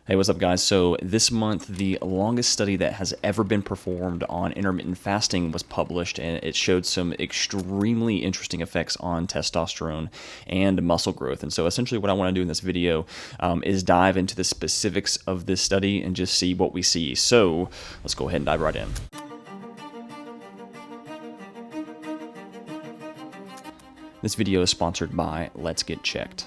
Hey, what's up, guys? So this month, the longest study that has ever been performed on intermittent fasting was published, and it showed some extremely interesting effects on testosterone and muscle growth. And so essentially what I want to do in this video is dive into the specifics of this study and just see what we see. So let's go ahead and dive right in. This video is sponsored by Let's Get Checked.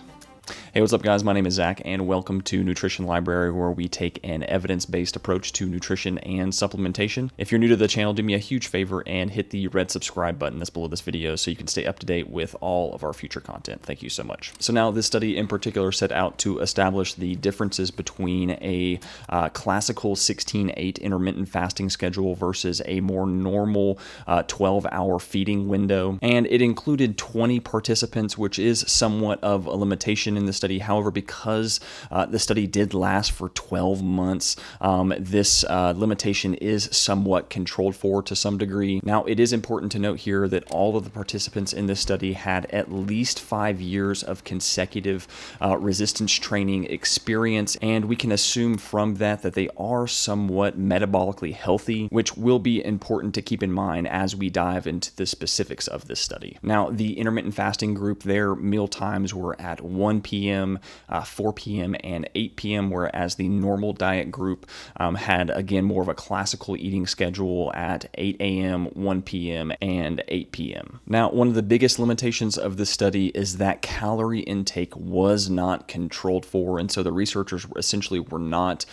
Hey, what's up, guys? My name is Zach, and welcome to Nutrition Library, where we take an evidence-based approach to nutrition and supplementation. If you're new to the channel, do me a huge favor and hit the red subscribe button that's below this video so you can stay up to date with all of our future content. Thank you so much. So now this study in particular set out to establish the differences between a classical 16-8 intermittent fasting schedule versus a more normal 12-hour feeding window. And it included 20 participants, which is somewhat of a limitation in the study. However, because the study did last for 12 months, this limitation is somewhat controlled for to some degree. Now, it is important to note here that all of the participants in this study had at least 5 years of consecutive resistance training experience, and we can assume from that that they are somewhat metabolically healthy, which will be important to keep in mind as we dive into the specifics of this study. Now, the intermittent fasting group, their meal times were at 1 p.m., 4 p.m., and 8 p.m., whereas the normal diet group had, again, more of a classical eating schedule at 8 a.m., 1 p.m., and 8 p.m. Now, one of the biggest limitations of this study is that calorie intake was not controlled for, and so the researchers essentially were not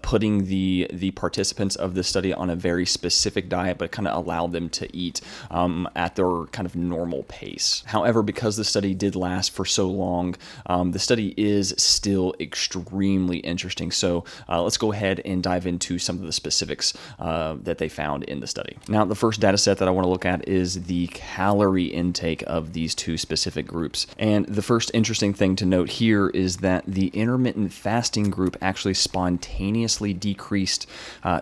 putting the participants of this study on a very specific diet, but kind of allowed them to eat at their kind of normal pace. However, because the study did last for so long, the study is still extremely interesting. So let's go ahead and dive into some of the specifics that they found in the study. Now, the first data set that I want to look at is the calorie intake of these two specific groups. And the first interesting thing to note here is that the intermittent fasting group actually spontaneously decreased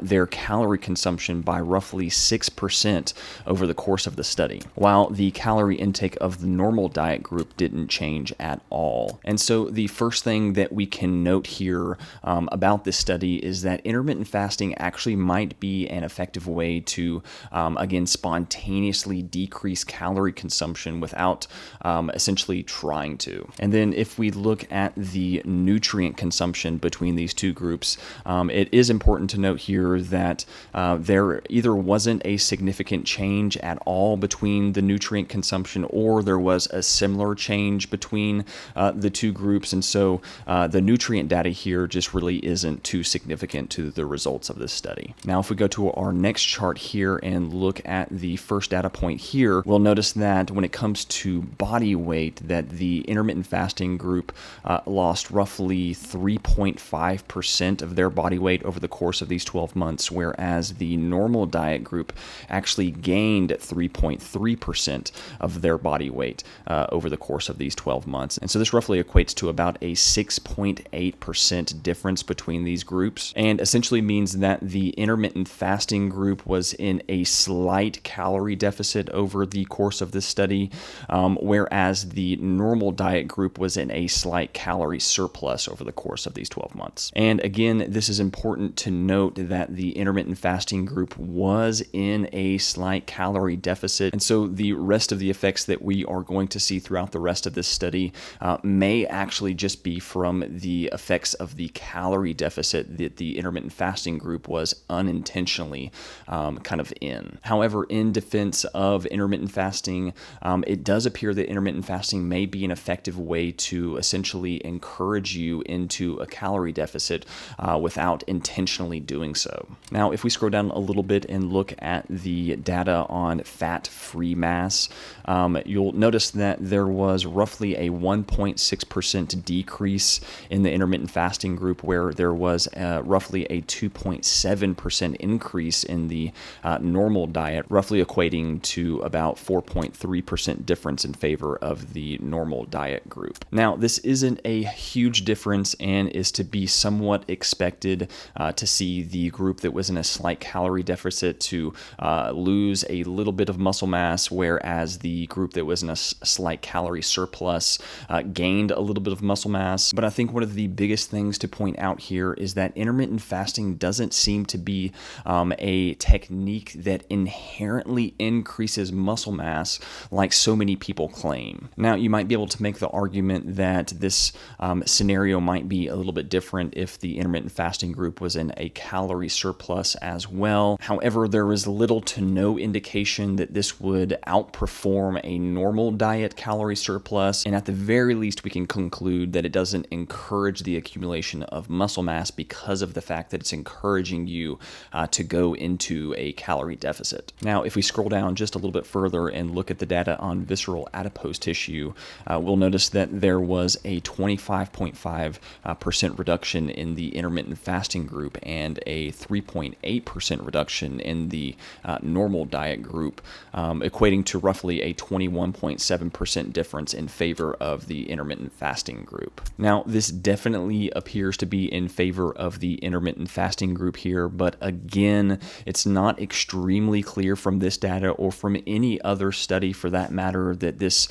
their calorie consumption by roughly 6% over the course of the study, while the calorie intake of the normal diet group didn't change at all. And so the first thing that we can note here about this study is that intermittent fasting actually might be an effective way to, again, spontaneously decrease calorie consumption without essentially trying to. And then if we look at the nutrient consumption between these two groups, it is important to note here that there either wasn't a significant change at all between the nutrient consumption, or there was a similar change between the two groups, and so the nutrient data here just really isn't too significant to the results of this study. Now, if we go to our next chart here and look at the first data point here, we'll notice that when it comes to body weight, that the intermittent fasting group lost roughly 3.5% of their body weight over the course of these 12 months, whereas the normal diet group actually gained 3.3% of their body weight over the course of these 12 months. And so this roughly equates to about a 6.8% difference between these groups, and essentially means that the intermittent fasting group was in a slight calorie deficit over the course of this study, whereas the normal diet group was in a slight calorie surplus over the course of these 12 months. And again, this is important to note that the intermittent fasting group was in a slight calorie deficit, and so the rest of the effects that we are going to see throughout the rest of this study may actually just be from the effects of the calorie deficit that the intermittent fasting group was unintentionally kind of in. However, in defense of intermittent fasting, it does appear that intermittent fasting may be an effective way to essentially encourage you into a calorie deficit without intentionally doing so. Now, if we scroll down a little bit and look at the data on fat-free mass, you'll notice that there was roughly a 1.6% decrease in the intermittent fasting group, where there was roughly a 2.7% increase in the normal diet, roughly equating to about 4.3% difference in favor of the normal diet group. Now, this isn't a huge difference and is to be somewhat expected to see the group that was in a slight calorie deficit to lose a little bit of muscle mass, whereas the group that was in a slight calorie surplus gained gained a little bit of muscle mass. But I think one of the biggest things to point out here is that intermittent fasting doesn't seem to be a technique that inherently increases muscle mass like so many people claim. Now, you might be able to make the argument that this scenario might be a little bit different if the intermittent fasting group was in a calorie surplus as well. However, there is little to no indication that this would outperform a normal diet calorie surplus, and at the very least we can conclude that it doesn't encourage the accumulation of muscle mass because of the fact that it's encouraging you to go into a calorie deficit. Now, if we scroll down just a little bit further and look at the data on visceral adipose tissue, we'll notice that there was a 25.5% reduction in the intermittent fasting group and a 3.8% reduction in the normal diet group, equating to roughly a 21.7% difference in favor of the intermittent fasting group. Now, this definitely appears to be in favor of the intermittent fasting group here, but again, it's not extremely clear from this data or from any other study for that matter that this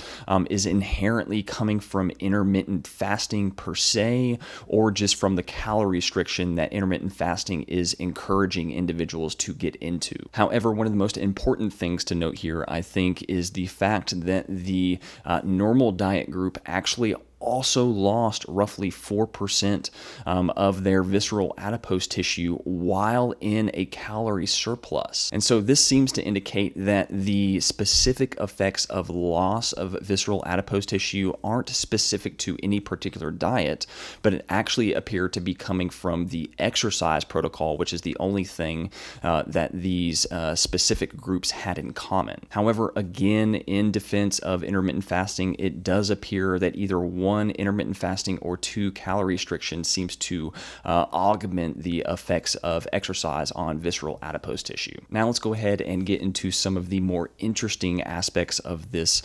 is inherently coming from intermittent fasting per se, or just from the calorie restriction that intermittent fasting is encouraging individuals to get into. However, one of the most important things to note here, I think, is the fact that the normal diet group actually also lost roughly 4% of their visceral adipose tissue while in a calorie surplus. And so this seems to indicate that the specific effects of loss of visceral adipose tissue aren't specific to any particular diet, but it actually appeared to be coming from the exercise protocol, which is the only thing that these specific groups had in common. However, again, in defense of intermittent fasting, it does appear that either one, intermittent fasting, or two, calorie restriction seems to augment the effects of exercise on visceral adipose tissue. Now let's go ahead and get into some of the more interesting aspects of this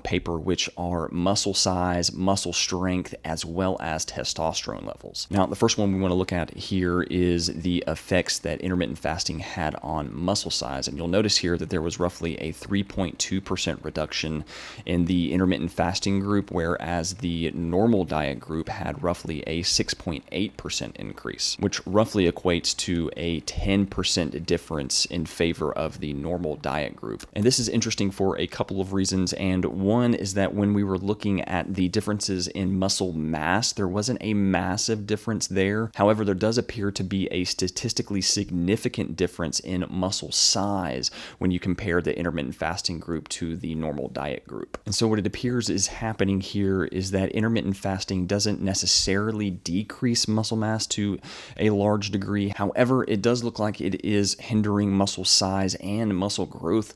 paper, which are muscle size, muscle strength, as well as testosterone levels. Now, the first one we want to look at here is the effects that intermittent fasting had on muscle size. And you'll notice here that there was roughly a 3.2% reduction in the intermittent fasting group, whereas the normal diet group had roughly a 6.8% increase, which roughly equates to a 10% difference in favor of the normal diet group. And this is interesting for a couple of reasons. And one is that when we were looking at the differences in muscle mass, there wasn't a massive difference there. However, there does appear to be a statistically significant difference in muscle size when you compare the intermittent fasting group to the normal diet group. And so what it appears is happening here is that intermittent fasting doesn't necessarily decrease muscle mass to a large degree. However, it does look like it is hindering muscle size and muscle growth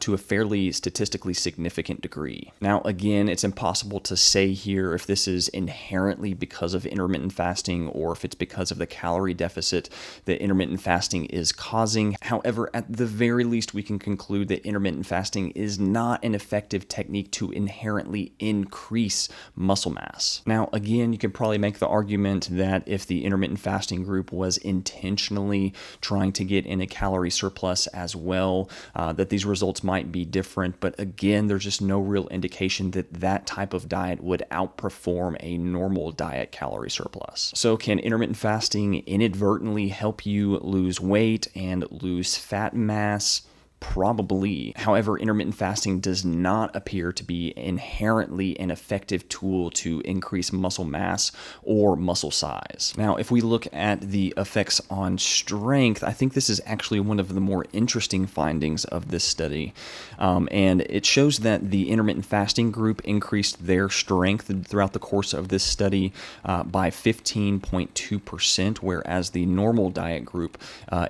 to a fairly statistically significant degree. Now, again, it's impossible to say here if this is inherently because of intermittent fasting or if it's because of the calorie deficit that intermittent fasting is causing. However, at the very least, we can conclude that intermittent fasting is not an effective technique to inherently increase muscle mass. Now, again, you can probably make the argument that if the intermittent fasting group was intentionally trying to get in a calorie surplus as well, that these results might be different. But again, there's just no real indication that that type of diet would outperform a normal diet calorie surplus. So can intermittent fasting inadvertently help you lose weight and lose fat mass? Probably. However, intermittent fasting does not appear to be inherently an effective tool to increase muscle mass or muscle size. Now, if we look at the effects on strength, I think this is actually one of the more interesting findings of this study. And it shows that the intermittent fasting group increased their strength throughout the course of this study by 15.2%, whereas the normal diet group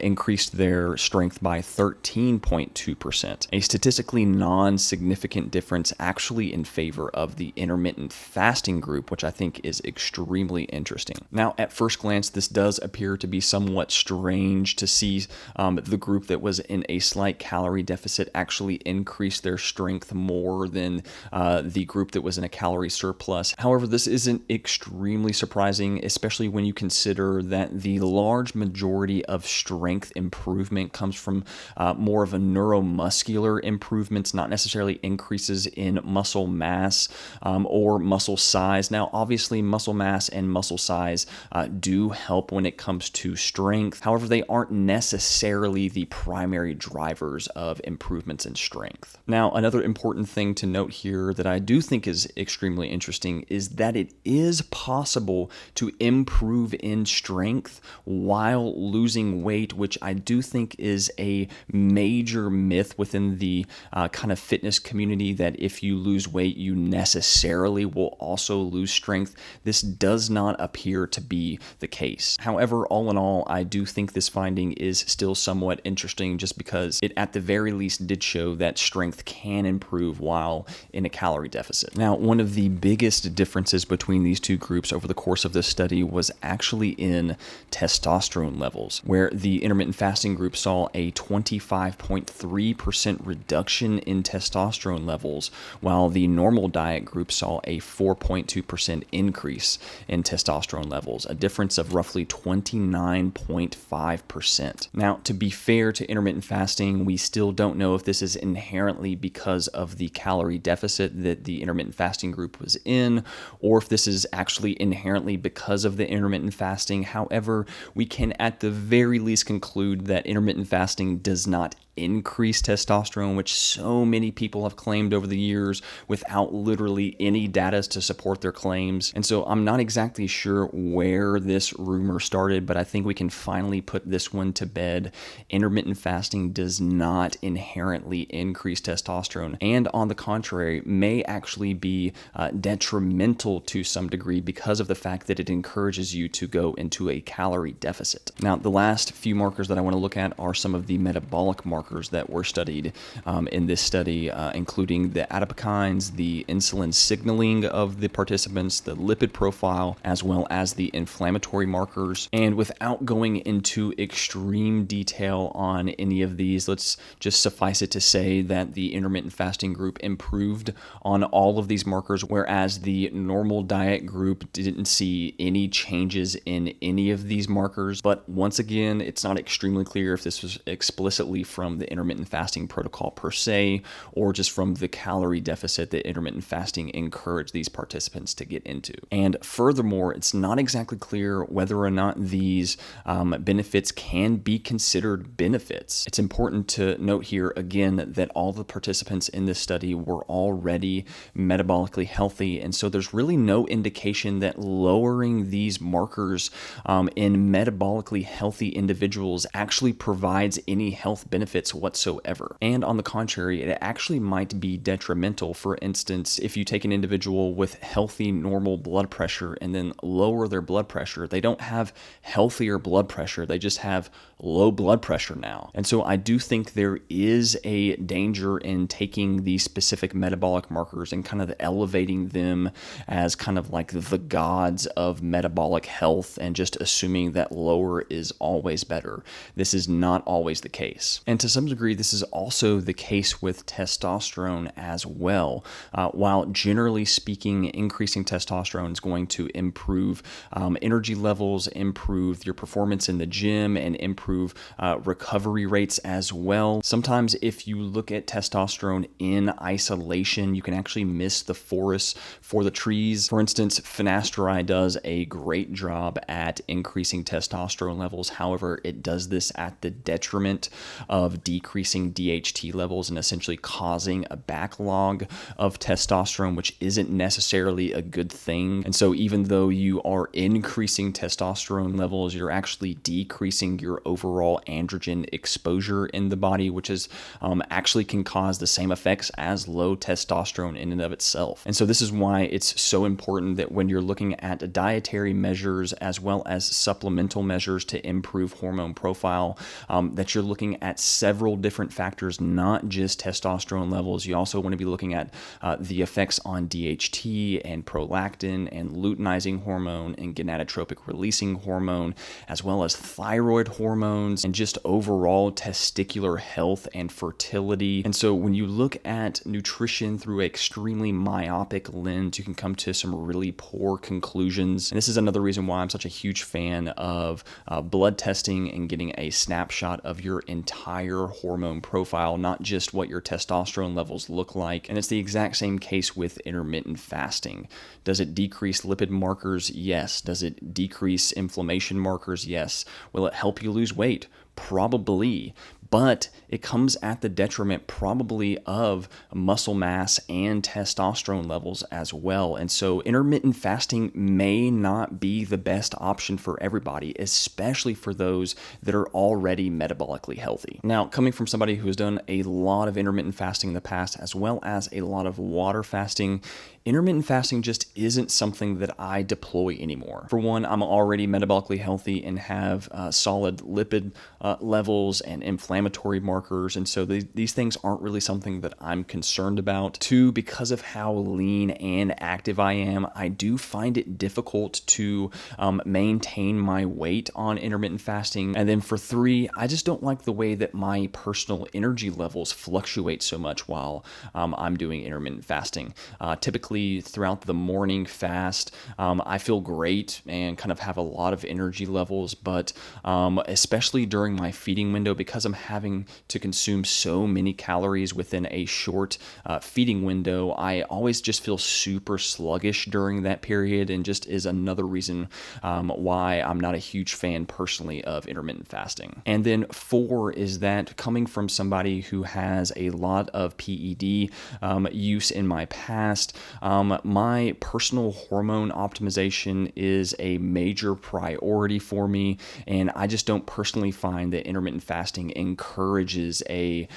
increased their strength by 13.2%. A statistically non-significant difference actually in favor of the intermittent fasting group, which I think is extremely interesting. Now, at first glance, this does appear to be somewhat strange to see the group that was in a slight calorie deficit actually increase their strength more than the group that was in a calorie surplus. However, this isn't extremely surprising, especially when you consider that the large majority of strength improvement comes from more of a neuromuscular improvements, not necessarily increases in muscle mass or muscle size. Now, obviously, muscle mass and muscle size do help when it comes to strength. However, they aren't necessarily the primary drivers of improvements in strength. Now, another important thing to note here that I do think is extremely interesting is that it is possible to improve in strength while losing weight, which I do think is a major myth within the kind of fitness community, that if you lose weight, you necessarily will also lose strength. This does not appear to be the case. However, all in all, I do think this finding is still somewhat interesting just because it at the very least did show that strength can improve while in a calorie deficit. Now, one of the biggest differences between these two groups over the course of this study was actually in testosterone levels, where the intermittent fasting group saw a 25.3% reduction in testosterone levels, while the normal diet group saw a 4.2% increase in testosterone levels, a difference of roughly 29.5%. Now, to be fair to intermittent fasting, we still don't know if this is inherently because of the calorie deficit that the intermittent fasting group was in, or if this is actually inherently because of the intermittent fasting. However, we can at the very least conclude that intermittent fasting does not increase testosterone, which so many people have claimed over the years without literally any data to support their claims. And so I'm not exactly sure where this rumor started, but I think we can finally put this one to bed. Intermittent fasting does not inherently increase testosterone, and on the contrary, may actually be detrimental to some degree because of the fact that it encourages you to go into a calorie deficit. Now, the last few markers that I want to look at are some of the metabolic markers that were studied in this study, including the adipokines, the insulin signaling of the participants, the lipid profile, as well as the inflammatory markers. And without going into extreme detail on any of these, let's just suffice it to say that the intermittent fasting group improved on all of these markers, whereas the normal diet group didn't see any changes in any of these markers. But once again, it's not extremely clear if this was explicitly from the intermittent fasting protocol per se, or just from the calorie deficit that intermittent fasting encouraged these participants to get into. And furthermore, it's not exactly clear whether or not these benefits can be considered benefits. It's important to note here again that all the participants in this study were already metabolically healthy, and so there's really no indication that lowering these markers in metabolically healthy individuals actually provides any health benefits whatsoever. And on the contrary, it actually might be detrimental. For instance, if you take an individual with healthy normal blood pressure and then lower their blood pressure, they don't have healthier blood pressure, they just have low blood pressure now. And so I do think there is a danger in taking these specific metabolic markers and kind of elevating them as kind of like the gods of metabolic health and just assuming that lower is always better. This is not always the case. And to some degree, this is also the case with testosterone as well. While generally speaking, increasing testosterone is going to improve energy levels, improve your performance in the gym, and improve recovery rates as well. Sometimes if you look at testosterone in isolation, you can actually miss the forest for the trees. For instance, finasteride does a great job at increasing testosterone levels. However, it does this at the detriment of decreasing DHT levels and essentially causing a backlog of testosterone, which isn't necessarily a good thing. And so even though you are increasing testosterone levels, you're actually decreasing your overall androgen exposure in the body, which is actually can cause the same effects as low testosterone in and of itself. And so this is why it's so important that when you're looking at dietary measures as well as supplemental measures to improve hormone profile, that you're looking at several different factors, not just testosterone levels. You also want to be looking at the effects on DHT and prolactin and luteinizing hormone and gonadotropic releasing hormone, as well as thyroid hormones and just overall testicular health and fertility. And so when you look at nutrition through an extremely myopic lens, you can come to some really poor conclusions. And this is another reason why I'm such a huge fan of blood testing and getting a snapshot of your entire entire hormone profile, not just what your testosterone levels look like. And it's the exact same case with intermittent fasting. Does it decrease lipid markers? Yes. Does it decrease inflammation markers? Yes. Will it help you lose weight? Probably. But it comes at the detriment probably of muscle mass and testosterone levels as well. And so intermittent fasting may not be the best option for everybody, especially for those that are already metabolically healthy. Now, coming from somebody who has done a lot of intermittent fasting in the past, as well as a lot of water fasting, intermittent fasting just isn't something that I deploy anymore. For one, I'm already metabolically healthy and have solid lipid levels and inflammatory markers, and so these things aren't really something that I'm concerned about. Two, because of how lean and active I am, I do find it difficult to maintain my weight on intermittent fasting. And then for three, I just don't like the way that my personal energy levels fluctuate so much while I'm doing intermittent fasting. Typically, throughout the morning fast, I feel great and kind of have a lot of energy levels, but especially during my feeding window, because I'm having to consume so many calories within a short feeding window, I always just feel super sluggish during that period, and just is another reason why I'm not a huge fan personally of intermittent fasting. And then four is that, coming from somebody who has a lot of PED use in my past, my personal hormone optimization is a major priority for me, and I just don't personally find that intermittent fasting encourages a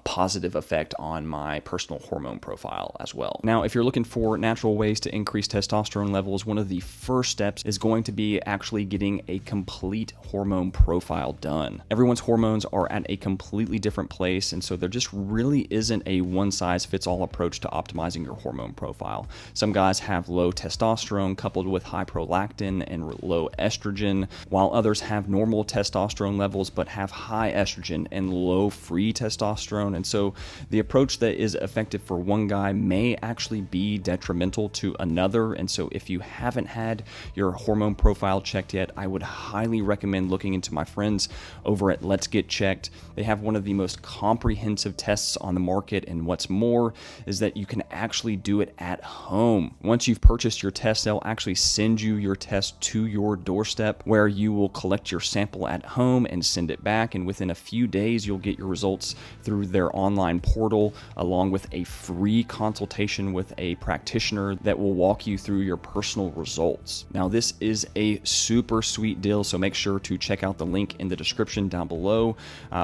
positive effect on my personal hormone profile as well. Now, if you're looking for natural ways to increase testosterone levels, one of the first steps is going to be actually getting a complete hormone profile done. Everyone's hormones are at a completely different place, and so there just really isn't a one-size-fits-all approach to optimizing your hormone profile. Some guys have low testosterone coupled with high prolactin and low estrogen, while others have normal testosterone levels but have high estrogen and low free testosterone. And so the approach that is effective for one guy may actually be detrimental to another. And so if you haven't had your hormone profile checked yet, I would highly recommend looking into my friends over at Let's Get Checked. They have one of the most comprehensive tests on the market, and what's more is that you can actually do it at home. Once you've purchased your test, they'll actually send you your test to your doorstep, where you will collect your sample at home and send it back, and within a few days you'll get your results through their online portal, along with a free consultation with a practitioner that will walk you through your personal results. Now, this is a super sweet deal, so make sure to check out the link in the description down below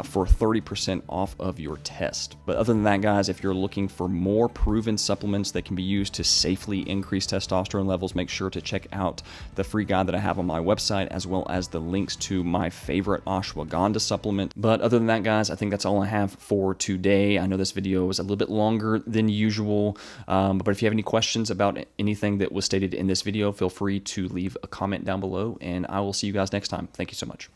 for 30% off of your test. But other than that, guys, if you're looking for more proven supplements that can be used to safely increase testosterone levels, make sure to check out the free guide that I have on my website, as well as the links to my favorite ashwagandha supplement. But other than that, guys, I think that's all I have for today. I know this video was a little bit longer than usual, but if you have any questions about anything that was stated in this video, feel free to leave a comment down below, and I will see you guys next time. Thank you so much.